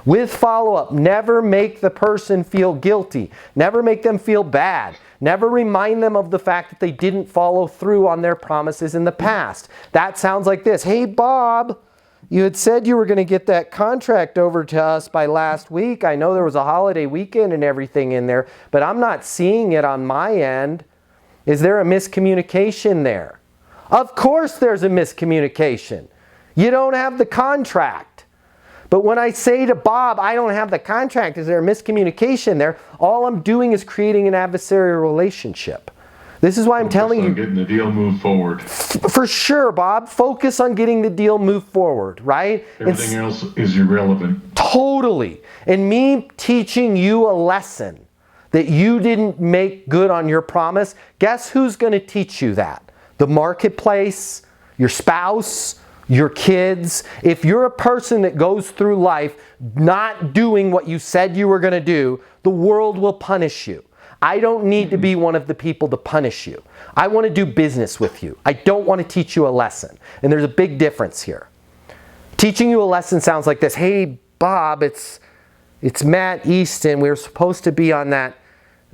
With follow-up, never make the person feel guilty. Never make them feel bad. Never remind them of the fact that they didn't follow through on their promises in the past. That sounds like this. Hey, Bob, you had said you were going to get that contract over to us by last week. I know there was a holiday weekend and everything in there, but I'm not seeing it on my end. Is there a miscommunication there? Of course there's a miscommunication. You don't have the contract. But when I say to Bob, I don't have the contract, is there a miscommunication there? All I'm doing is creating an adversarial relationship. This is why I'm telling you. Getting the deal moved forward. For sure, Bob. Focus on getting the deal moved forward, right? Everything else is irrelevant. Totally. And me teaching you a lesson that you didn't make good on your promise, guess who's going to teach you that? The marketplace, your spouse, your kids. If you're a person that goes through life not doing what you said you were going to do, the world will punish you. I don't need to be one of the people to punish you. I want to do business with you. I don't want to teach you a lesson. And there's a big difference here. Teaching you a lesson sounds like this. Hey, Bob, it's Matt Easton. We were supposed to be on that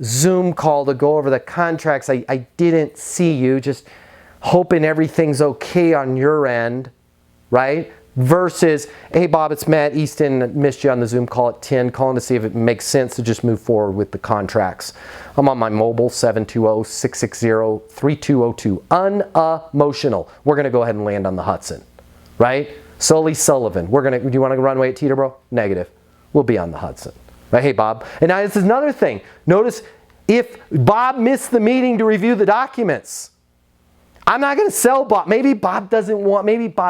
Zoom call to go over the contracts. I didn't see you. Just hoping everything's okay on your end. Right? Versus, hey Bob, it's Matt Easton, missed you on the Zoom call at 10, calling to see if it makes sense to just move forward with the contracts. I'm on my mobile, 720-660-3202, unemotional. We're going to go ahead and land on the Hudson, right? Sully Sullivan, do you want to runway at Teterboro? Negative. We'll be on the Hudson, right? Hey Bob. And now this is another thing. Notice if Bob missed the meeting to review the documents, I'm not going to sell Bob. Maybe Bob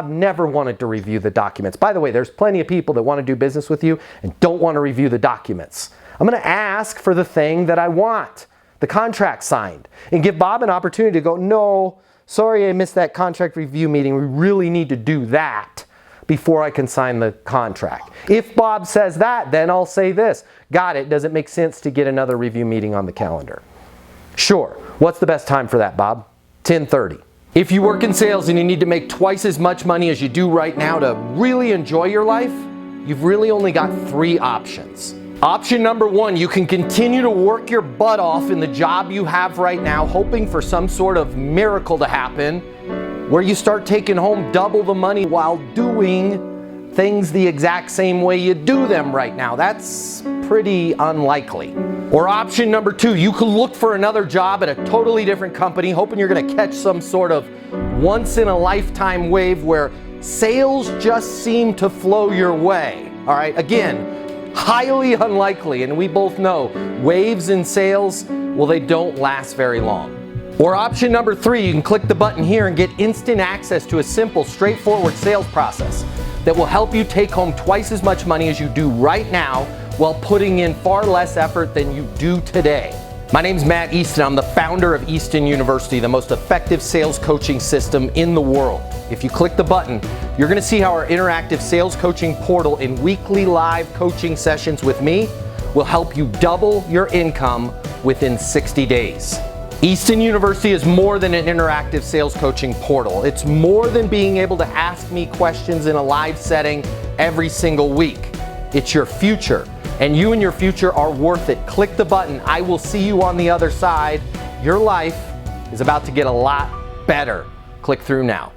never wanted to review the documents. By the way, there's plenty of people that want to do business with you and don't want to review the documents. I'm going to ask for the thing that I want, the contract signed, and give Bob an opportunity to go, no, sorry I missed that contract review meeting. We really need to do that before I can sign the contract. If Bob says that, then I'll say this. Got it. Does it make sense to get another review meeting on the calendar? Sure. What's the best time for that, Bob? 10:30. If you work in sales and you need to make twice as much money as you do right now to really enjoy your life, you've really only got 3 options. Option number 1, you can continue to work your butt off in the job you have right now, hoping for some sort of miracle to happen, where you start taking home double the money while doing things the exact same way you do them right now. That's pretty unlikely. Or option number 2, you can look for another job at a totally different company, hoping you're going to catch some sort of once-in-a-lifetime wave where sales just seem to flow your way. All right, again, highly unlikely, and we both know waves in sales, well, they don't last very long. Or option number 3, you can click the button here and get instant access to a simple, straightforward sales process that will help you take home twice as much money as you do right now while putting in far less effort than you do today. My name's Matt Easton. I'm the founder of Easton University, the most effective sales coaching system in the world. If you click the button, you're going to see how our interactive sales coaching portal and weekly live coaching sessions with me will help you double your income within 60 days. Easton University is more than an interactive sales coaching portal. It's more than being able to ask me questions in a live setting every single week. It's your future, and you and your future are worth it. Click the button. I will see you on the other side. Your life is about to get a lot better. Click through now.